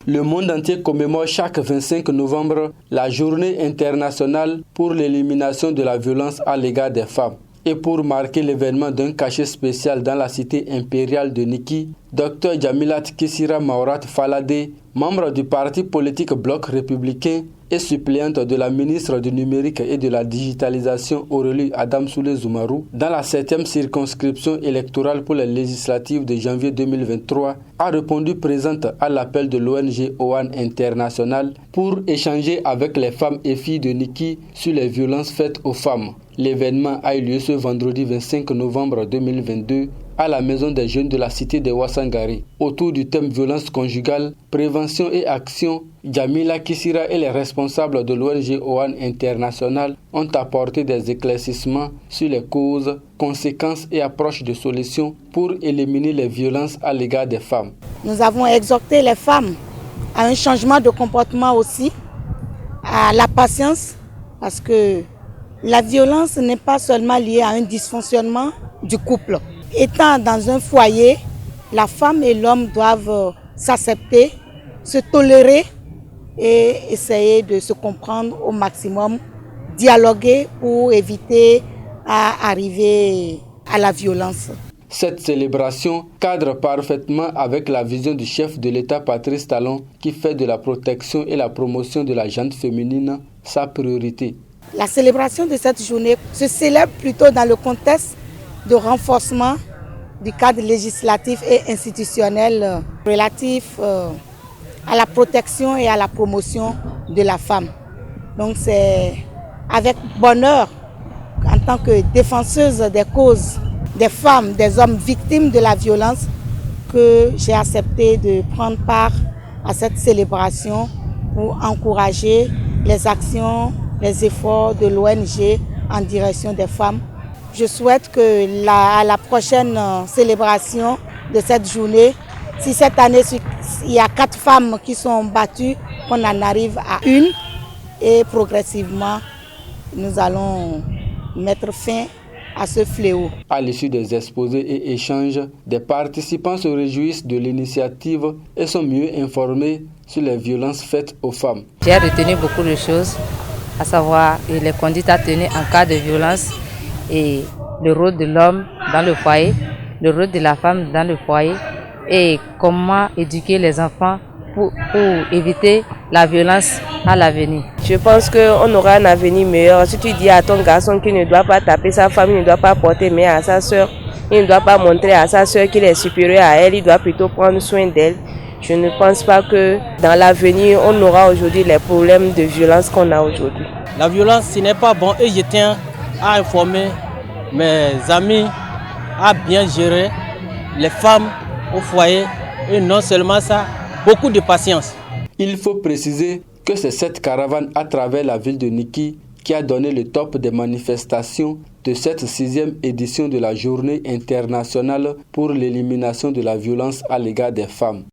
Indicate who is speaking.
Speaker 1: Le monde entier commémore chaque 25 novembre la journée internationale pour l'élimination de la violence à l'égard des femmes. Et pour marquer l'événement d'un cachet spécial dans la cité impériale de Niki, Dr Jamilat Kissira Maurat Falade, membre du parti politique Bloc républicain et suppléante de la ministre du numérique et de la digitalisation Aurélie Adam Soule Zoumarou, dans la 7e circonscription électorale pour les législatives de janvier 2023, a répondu présente à l'appel de l'ONG OAN International pour échanger avec les femmes et filles de Niki sur les violences faites aux femmes. L'événement a eu lieu ce vendredi 25 novembre 2022 à la maison des jeunes de la cité de Ouassangari. Autour du thème violence conjugale, prévention et action, Jamila Kissira et les responsables de l'ONG OAN International ont apporté des éclaircissements sur les causes, conséquences et approches de solutions pour éliminer les violences à l'égard des femmes.
Speaker 2: Nous avons exhorté les femmes à un changement de comportement aussi, à la patience, parce que la violence n'est pas seulement liée à un dysfonctionnement du couple. Étant dans un foyer, la femme et l'homme doivent s'accepter, se tolérer et essayer de se comprendre au maximum, dialoguer pour éviter à arriver à la violence.
Speaker 1: Cette célébration cadre parfaitement avec la vision du chef de l'État Patrice Talon qui fait de la protection et la promotion de la gente féminine sa priorité.
Speaker 2: La célébration de cette journée se célèbre plutôt dans le contexte de renforcement du cadre législatif et institutionnel relatif à la protection et à la promotion de la femme. Donc c'est avec bonheur, en tant que défenseuse des causes des femmes, des hommes victimes de la violence, que j'ai accepté de prendre part à cette célébration pour encourager les actions, les efforts de l'ONG en direction des femmes. Je souhaite que à la prochaine célébration de cette journée, si cette année il y a 4 femmes qui sont battues, qu'on en arrive à 1 et progressivement nous allons mettre fin à ce fléau.
Speaker 1: À l'issue des exposés et échanges, des participants se réjouissent de l'initiative et sont mieux informés sur les violences faites aux femmes.
Speaker 3: J'ai retenu beaucoup de choses, à savoir les conduites à tenir en cas de violence et le rôle de l'homme dans le foyer, le rôle de la femme dans le foyer et comment éduquer les enfants pour éviter la violence à l'avenir.
Speaker 4: Je pense qu'on aura un avenir meilleur. Si tu dis à ton garçon qu'il ne doit pas taper sa femme, il ne doit pas porter main à sa soeur, il ne doit pas montrer à sa soeur qu'il est supérieur à elle, il doit plutôt prendre soin d'elle. Je ne pense pas que dans l'avenir, on aura aujourd'hui les problèmes de violence qu'on a aujourd'hui.
Speaker 5: La violence, ce n'est pas bon et je tiens à informer mes amis à bien gérer les femmes au foyer et non seulement ça, beaucoup de patience.
Speaker 1: Il faut préciser que c'est cette caravane à travers la ville de Niki qui a donné le top des manifestations de cette 6e édition de la Journée internationale pour l'élimination de la violence à l'égard des femmes.